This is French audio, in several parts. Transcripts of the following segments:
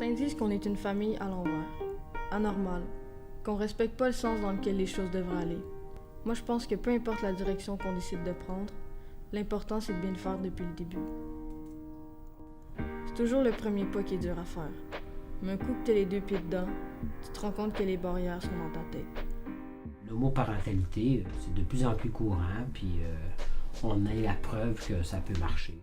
Certains disent qu'on est une famille à l'envers, anormale, qu'on respecte pas le sens dans lequel les choses devraient aller. Moi, je pense que peu importe la direction qu'on décide de prendre, l'important c'est de bien le faire depuis le début. C'est toujours le premier pas qui est dur à faire. Mais un coup que t'as les deux pieds dedans, tu te rends compte que les barrières sont dans ta tête. L'homoparentalité, c'est de plus en plus courant, puis on a la preuve que ça peut marcher.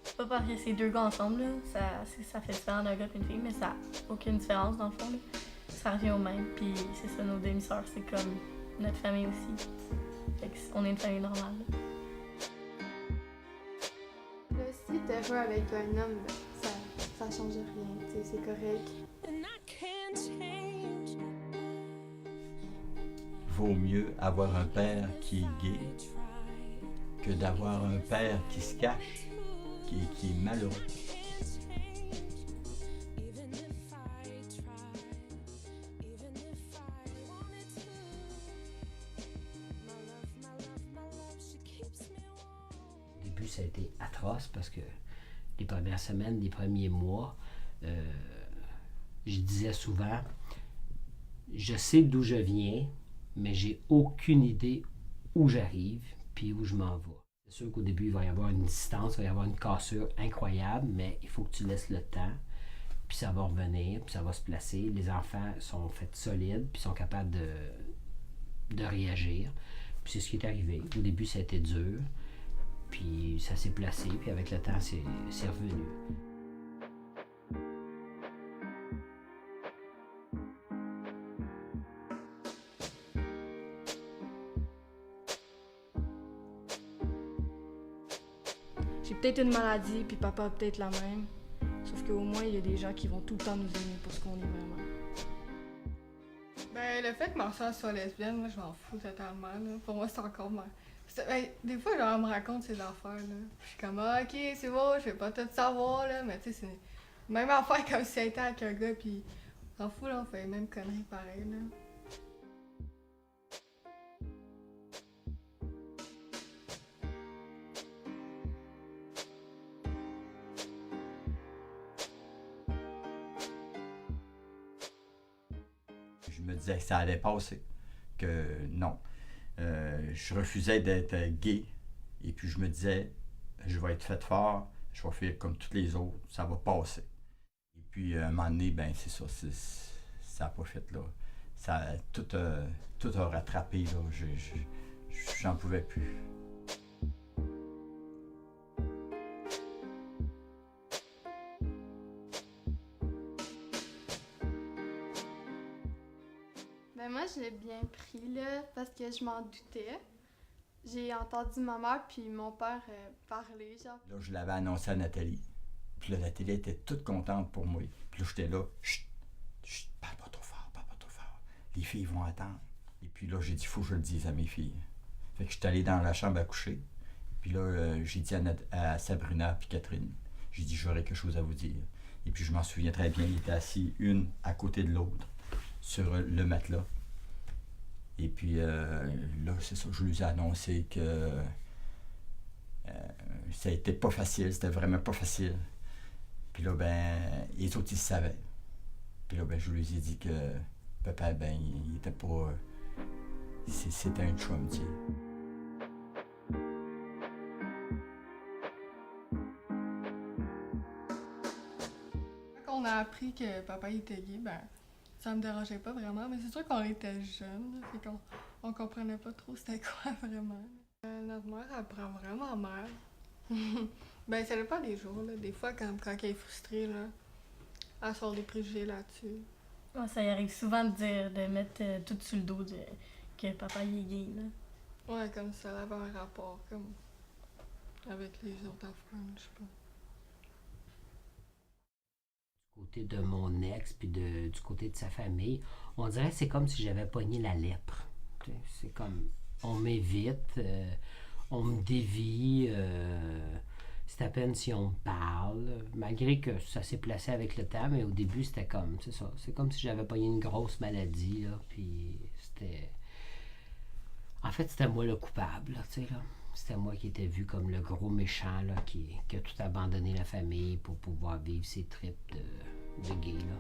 C'est pas parce que c'est deux gars ensemble, là, ça fait différent d'un gars et une fille, mais ça n'a aucune différence dans le fond. Là. Ça revient au même, puis c'est ça, nos demi-sœurs, c'est comme notre famille aussi. Fait qu'on est une famille normale. Là, si t'es heureux avec un homme, ça change rien, tu sais, c'est correct. Vaut mieux avoir un père qui est gay que d'avoir un père qui se cache, qui est malheureux. Au début, ça a été atroce parce que les premières semaines, les premiers mois, je disais souvent, je sais d'où je viens, mais j'ai aucune idée où j'arrive puis où je m'en vais. C'est sûr qu'au début, il va y avoir une distance, il va y avoir une cassure incroyable, mais il faut que tu laisses le temps, puis ça va revenir, puis ça va se placer. Les enfants sont faits solides, puis sont capables de réagir. Puis c'est ce qui est arrivé. Au début, ça a été dur, puis ça s'est placé, puis avec le temps, c'est revenu. J'ai peut-être une maladie, puis papa a peut-être la même. Sauf qu'au moins, il y a des gens qui vont tout le temps nous aimer pour ce qu'on est vraiment. Ben, le fait que ma soeur soit lesbienne, moi, je m'en fous totalement, là. Pour moi, c'est encore mal. Ben, des fois, genre, elle me raconte ses affaires, là. Je suis comme, ah, ok, c'est bon, je vais pas tout savoir, là. Mais tu sais, c'est même affaire comme si elle était avec un gars, puis s'en fout, là, on fait les mêmes conneries pareil, là. Je me disais que ça allait passer, que non. Je refusais d'être gay, et puis je me disais, je vais être fait fort, je vais faire comme tous les autres, ça va passer. Et puis, à un moment donné, ben c'est ça, ça n'a pas fait, là. Ça a tout a rattrapé, là. J'en pouvais plus. Ben moi, je l'ai bien pris, là, parce que je m'en doutais. J'ai entendu ma mère puis mon père parler, genre. Là, je l'avais annoncé à Nathalie. Puis là, Nathalie était toute contente pour moi. Puis là, j'étais là, chut, chut, parle pas trop fort, parle pas trop fort. Les filles vont attendre. Et puis là, j'ai dit, faut que je le dise à mes filles. Fait que je suis allé dans la chambre à coucher. Puis là, j'ai dit à Sabrina puis Catherine, j'ai dit, j'aurais quelque chose à vous dire. Et puis je m'en souviens très bien, ils étaient assis une à côté de l'autre sur le matelas. Et puis là, c'est ça, je lui ai annoncé que ça a été pas facile, c'était vraiment pas facile. Puis là, ben, les autres, ils savaient. Puis là, ben, je lui ai dit que papa, ben, il était pas... C'était un chum, tu sais. Quand on a appris que papa était gay, ben, ça me dérangeait pas vraiment, mais c'est sûr qu'on était jeunes, là, fait qu'on comprenait pas trop c'était quoi vraiment. Notre mère, elle prend vraiment mal. Ben, ça dépend des jours, là. Des fois, quand elle est frustrée, là, elle sort des préjugés là-dessus. Ouais, ça y arrive souvent de mettre tout sur le dos que papa il est gay, là. Ouais, comme ça, elle avait un rapport, comme, avec les autres enfants, je sais pas. Du côté de mon ex, puis du côté de sa famille, on dirait que c'est comme si j'avais pogné la lèpre. C'est comme, on m'évite, on me dévie, c'est à peine si on me parle, malgré que ça s'est placé avec le temps, mais au début, c'était comme, c'est ça, c'est comme si j'avais pogné une grosse maladie, là, puis c'était... En fait, c'était moi le coupable, là, tu sais, là. c'était moi qui étais vu comme le gros méchant là, qui a tout abandonné la famille pour pouvoir vivre ses tripes de gay. Là.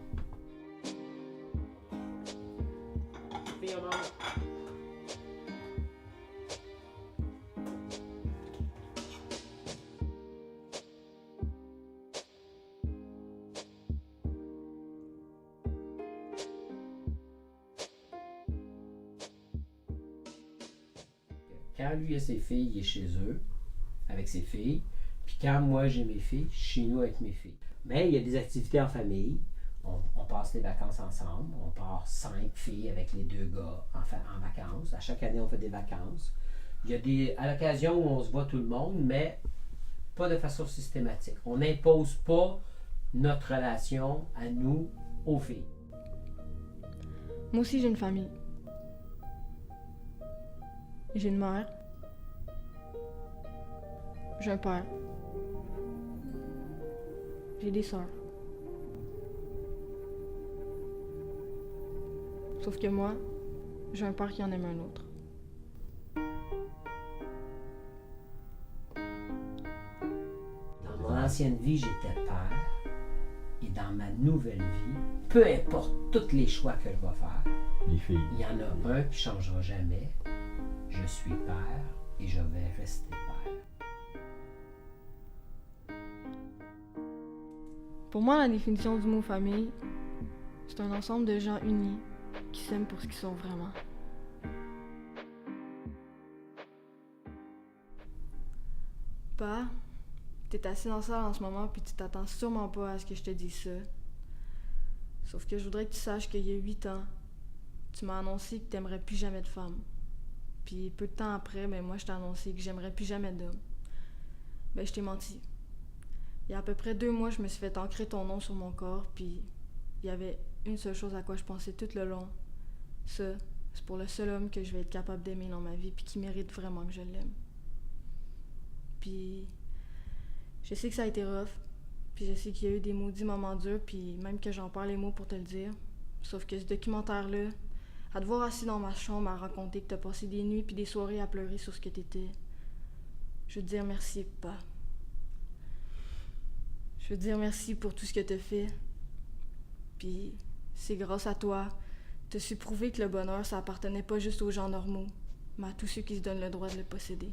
Quand lui a ses filles, il est chez eux, avec ses filles. Puis quand moi j'ai mes filles, je suis chez nous avec mes filles. Mais il y a des activités en famille. On passe les vacances ensemble. On part 5 filles avec les 2 gars en vacances. À chaque année, on fait des vacances. Il y a à l'occasion où on se voit tout le monde, mais pas de façon systématique. On n'impose pas notre relation à nous aux filles. Moi aussi, j'ai une famille. J'ai une mère. J'ai un père. J'ai des sœurs. Sauf que moi, j'ai un père qui en aime un autre. Dans mon ancienne vie, j'étais père. Et dans ma nouvelle vie, peu importe tous les choix que je vais faire, Les filles. il y en a un qui ne changera jamais. Je suis père et je vais rester père. Pour moi, la définition du mot famille, c'est un ensemble de gens unis qui s'aiment pour ce qu'ils sont vraiment. Pa, t'es assis dans la salle en ce moment puis tu t'attends sûrement pas à ce que je te dise ça. Sauf que je voudrais que tu saches qu'il y a 8 ans, tu m'as annoncé que t'aimerais plus jamais de femme. Puis peu de temps après, moi je t'ai annoncé que j'aimerais plus jamais d'homme. Je t'ai menti. Il y a à peu près 2 mois, je me suis fait ancrer ton nom sur mon corps, puis il y avait une seule chose à quoi je pensais tout le long. Ça, c'est pour le seul homme que je vais être capable d'aimer dans ma vie, puis qui mérite vraiment que je l'aime. Puis je sais que ça a été rough, puis je sais qu'il y a eu des maudits moments durs, puis même que j'en perds les mots pour te le dire. Sauf que ce documentaire-là, à te voir assis dans ma chambre à raconter que t'as passé des nuits puis des soirées à pleurer sur ce que t'étais, je veux te dire merci, Pa. Je veux te dire merci pour tout ce que t'as fait. Puis c'est grâce à toi, t'as su prouver que le bonheur, ça appartenait pas juste aux gens normaux, mais à tous ceux qui se donnent le droit de le posséder.